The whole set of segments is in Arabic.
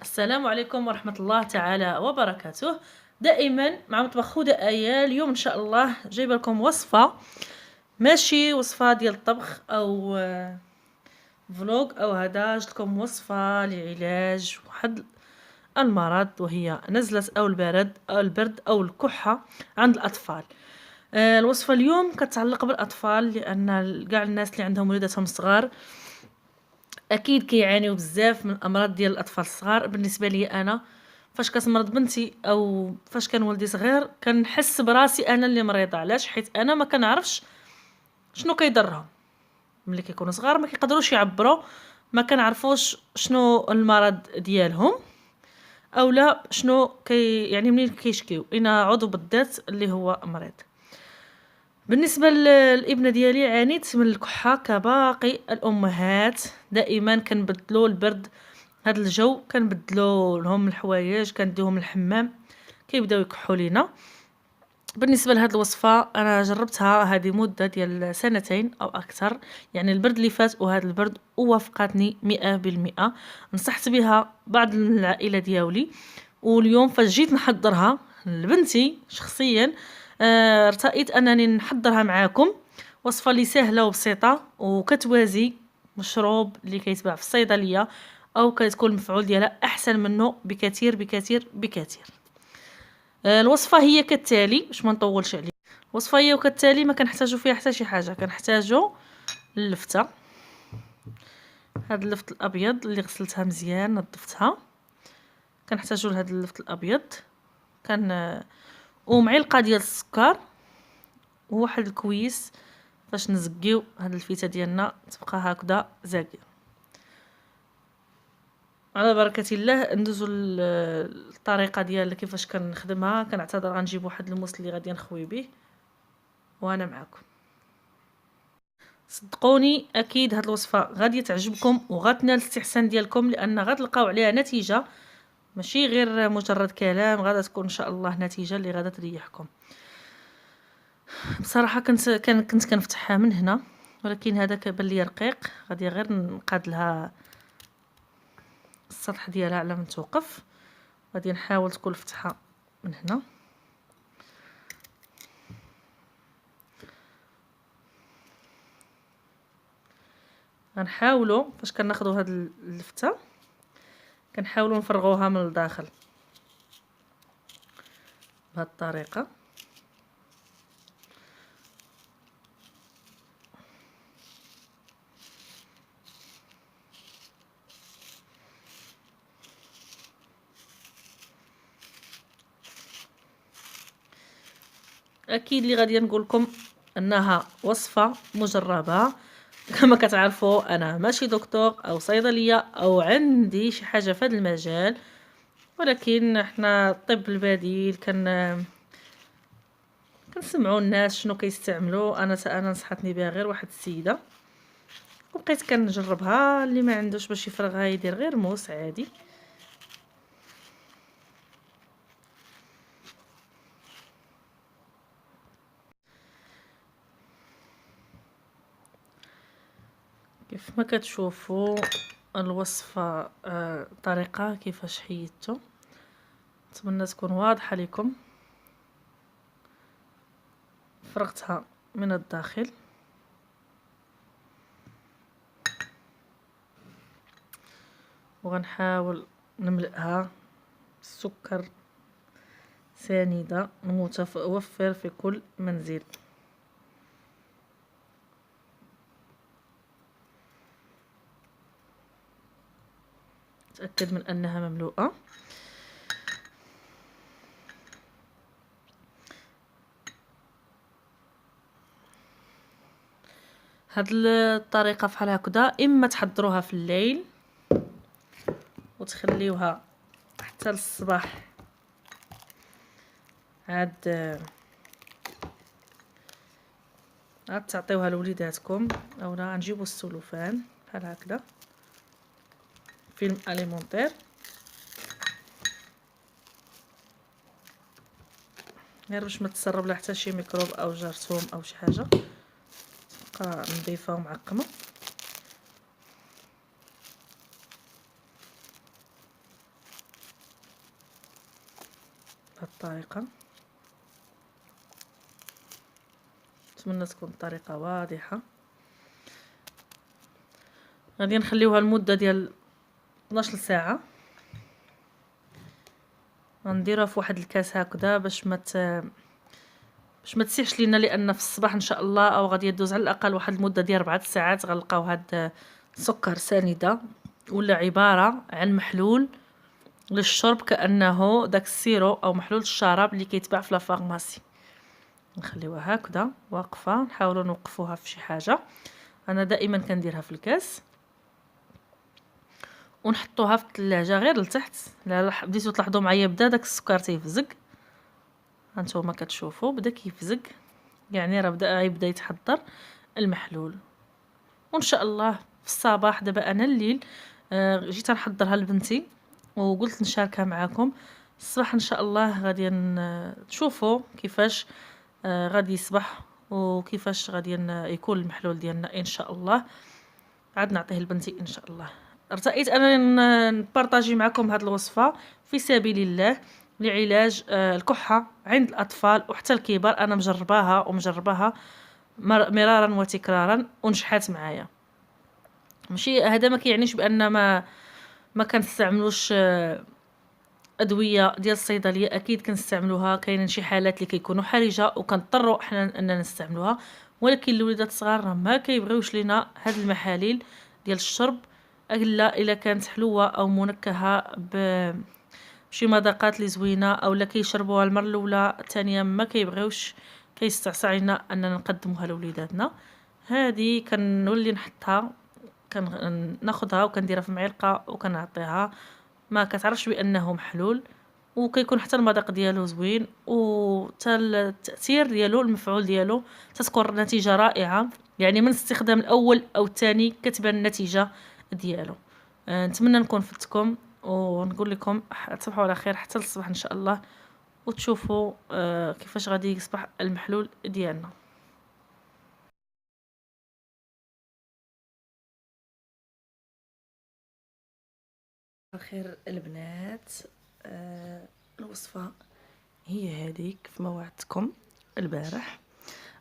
السلام عليكم ورحمة الله تعالى وبركاته. دائما مع مطبخ هدى آية. اليوم إن شاء الله جايبة لكم وصفة، ماشي وصفة ديال الطبخ أو فلوق أو هذا، جبت لكم وصفة لعلاج واحد المرض وهي نزلة أو البرد أو الكحة عند الأطفال. الوصفة اليوم كتعلق بالأطفال، لأن كاع الناس اللي عندهم وليداتهم صغار اكيد كيعانيو بزاف من الامراض ديال الاطفال الصغار. بالنسبه لي انا فاش كتمرض بنتي او فاش كان ولدي صغير كنحس براسي انا اللي مريضه. علاش؟ حيت انا ما كنعرفش شنو كيضرهم ملي كيكونوا صغار، ما كيقدروش يعبروا، ما كنعرفوش شنو المرض ديالهم او لا شنو يعني منين كيشكيو اين عضو بالذات اللي هو مريض. بالنسبه للابنه ديالي عانيت من الكحه كباقي الامهات. دائما كنبدلوا البرد، هاد الجو كنبدلوا لهم الحوايج، كنديوهم الحمام كيبداو يكحوا لينا. بالنسبه لهاد الوصفه انا جربتها هذه مده ديال سنتين او اكثر، يعني البرد اللي فات وهذا البرد، ووافقتني 100%. نصحت بها بعض العائله ديالي، واليوم فاش جيت نحضرها لبنتي شخصيا ارتأيت انني نحضرها معاكم. وصفه اللي سهله وبسيطه وكتوازي مشروب اللي كيتباع في الصيدليه او كتكون المفعول ديالها احسن منه بكثير بكثير بكثير. الوصفه هي كالتالي باش ما نطولش عليك. الوصفه هي وكالتالي، ما كنحتاجو فيها حتى شي حاجه. كنحتاجو اللفته، هاد اللفت الابيض اللي غسلتها مزيان نظفتها، كنحتاجو لهاد اللفت الابيض ومعلقه ديال السكر وواحد الكويس باش نزكيو هاد الفيته ديالنا تبقى هكذا زاكيه. على بركه الله ندوزو الطريقه ديال كيفاش كنخدمها. كنعتذر غنجيب واحد الموس اللي غادي نخوي به وانا معكم. صدقوني اكيد هاد الوصفه غادي تعجبكم وغتنال الاستحسان ديالكم، لان غتلقاو عليها نتيجه، ماشي غير مجرد كلام. غادا تكون ان شاء الله نتيجه اللي غادا تريحكم. بصراحه كنت كنفتحها من هنا، ولكن هذا كيبان لي رقيق، غادي غير نقاد لها السطح ديالها على من توقف. غادي نحاول تكون فتحها من هنا. غنحاولوا فاش كناخذوا هاد اللفته كنحاولوا نفرغوها من الداخل بهذه الطريقه. اكيد اللي غادي نقول لكم انها وصفه مجربه. كما كتعرفوا انا ماشي دكتور او صيدليه او عندي شي حاجه في هذا المجال، ولكن احنا الطب البديل كنسمعوا الناس شنو كيستعملوا. انا نصحتني بها غير واحد السيده وبقيت كنجربها. اللي ما عندوش باش يفرغها يدير غير موس عادي. كيف ما كتشوفوا الوصفه طريقه كيفاش حيدته، نتمنى تكون واضحه لكم. فرغتها من الداخل وغنحاول نملئها بالسكر سنيده متوفر في كل منزل. تأكد من أنها مملوءة. هاد الطريقة فحال هكذا إما تحضروها في الليل وتخليوها حتى للصباح، عاد تعطيوها لوليداتكم، اولا نجيبوا السلوفان بحال هكذا فيلم اليمونتير، غير باش ما تسرب لها حتى شي ميكروب او جرثوم او شي حاجه، تبقى نظيفه ومعقمه. بهذه الطريقه. نتمنى تكون الطريقه واضحه. غادي نخليوها لمده ديال 12 ساعه. غنديروها في واحد الكاس هكذا باش ما تسيحش لينا، لان في الصباح ان شاء الله او غادي يدوز على الاقل واحد المده ديال 4 ساعات غنلقاو هاد السكر سنيده، ولا عباره عن محلول للشرب كانه داك السيرو او محلول الشراب اللي كيتباع في لا فارماسي. نخليوها هكذا واقفه، نحاولوا نوقفوها في شي حاجه. انا دائما كنديرها في الكاس ونحطوها في الثلاجه غير لتحت. لا بديتو تلاحظوا معايا بدا داك السكر تيفزق، هانتوما كتشوفوا بدا كيفزق، يعني راه يبدا يتحضر المحلول. وان شاء الله في الصباح، دابا انا الليل جيت نحضرها لبنتي وقلت نشاركها معكم. الصباح ان شاء الله غادي تشوفوا كيفاش غادي يصبح وكيفاش غادي يكون المحلول ديالنا ان شاء الله. عاد نعطيه لبنتي ان شاء الله. ارتأيت انا نبارطاجي معكم هذه الوصفه في سبيل الله لعلاج الكحه عند الاطفال وحتى الكبار. انا مجرباها مرارا وتكرارا ونجحت معايا. ماشي هذا ما كيعنيش بان ما كنستعملوش ادويه ديال الصيدليه، اكيد كنستعملوها. كاينين شي حالات اللي كيكونوا حرجه وكنضطروا احنا اننا نستعملوها، ولكن الوليدات الصغار راه ما كيبغيوش لينا هاد المحاليل ديال الشرب الا كانت حلوه او منكهه بشي مذاقات اللي زوينه، او لا كيشربوها المره الاولى الثانيه ما كيبغيوش، كيستعصى علينا اننا نقدموها لوليداتنا. هذه كنولي نحطها، ناخذها وكنديرها في معلقه وكنعطيها، ما كتعرفش بانه محلول، وكيكون حتى المذاق ديالو زوين، وحتى التاثير ديالو المفعول ديالو تتكون النتيجه رائعه. يعني من الاستخدام الاول او الثاني كتبان النتيجه ديالو. نتمنى نكون فدتكم، ونقول لكم تصبحوا على خير حتى الصباح ان شاء الله، وتشوفوا كيفاش غادي يصبح المحلول ديالنا. الخير البنات، الوصفه هي هذيك كيف ما وعدتكم البارح.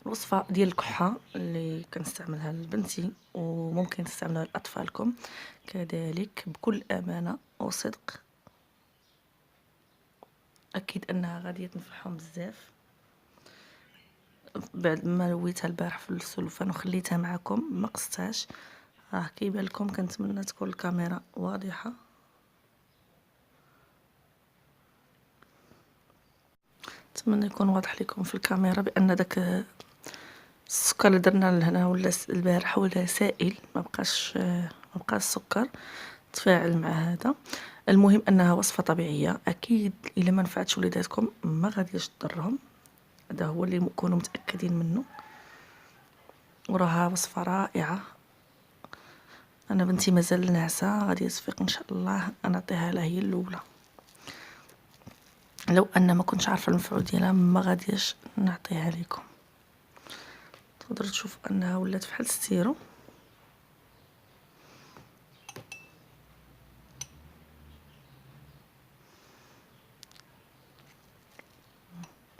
الوصفه ديال الكحه اللي كنستعملها لبنتي وممكن تستعملوها لاطفالكم كذلك بكل امانه وصدق. اكيد انها غادي تنفعهم بزاف. بعد ما لويتها البارح في السلوفان وخليتها معكم ما قصتهاش، راه كيبان لكم. كنتمنى تكون الكاميرا واضحه. نتمنى يكون واضح لكم في الكاميرا بان داك السكر اللي درنا لهنا ولا البارح ولا سائل، ما بقاش السكر تفاعل مع هذا. المهم انها وصفه طبيعيه، اكيد الا ما نفعتش وليداتكم ما غاديش تضرهم، هذا هو اللي كونوا متاكدين منه. وراها وصفه رائعه. انا بنتي مازال ناعسه، غادي تفيق ان شاء الله نعطيها لها هي الاولى. لو ان ما كنتش عارفه المفعول ديالها ما غاديش نعطيها لكم. تقدروا تشوفوا انها ولات بحال السيرو.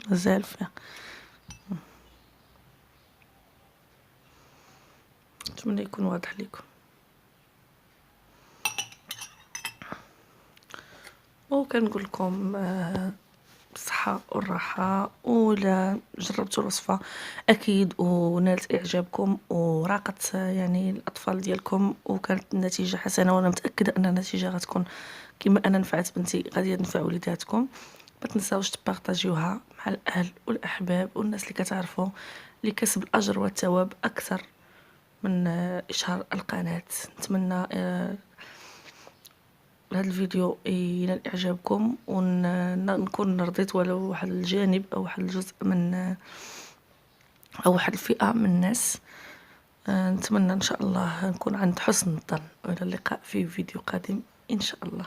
مازال فيها. نتمنى يكون واضح لكم. وكنقول لكم بالصحه والراحه، ولا جربتوا الوصفه اكيد ونالت اعجابكم وراقت يعني الاطفال ديالكم وكانت النتيجه حسنه، وانا متاكده ان النتيجه غتكون كما انا نفعت بنتي غادي تنفع وليداتكم. ما تنساوش تبارطاجيوها مع الاهل والاحباب والناس اللي كتعرفوا لكسب الاجر والثواب اكثر من اشهار القناه. نتمنى هذا الفيديو ينال اعجابكم ونكون رضيت ولو واحد الجانب او واحد الجزء من او واحد الفئه من الناس. نتمنى ان شاء الله نكون عند حسن الظن، والى اللقاء في فيديو قادم ان شاء الله.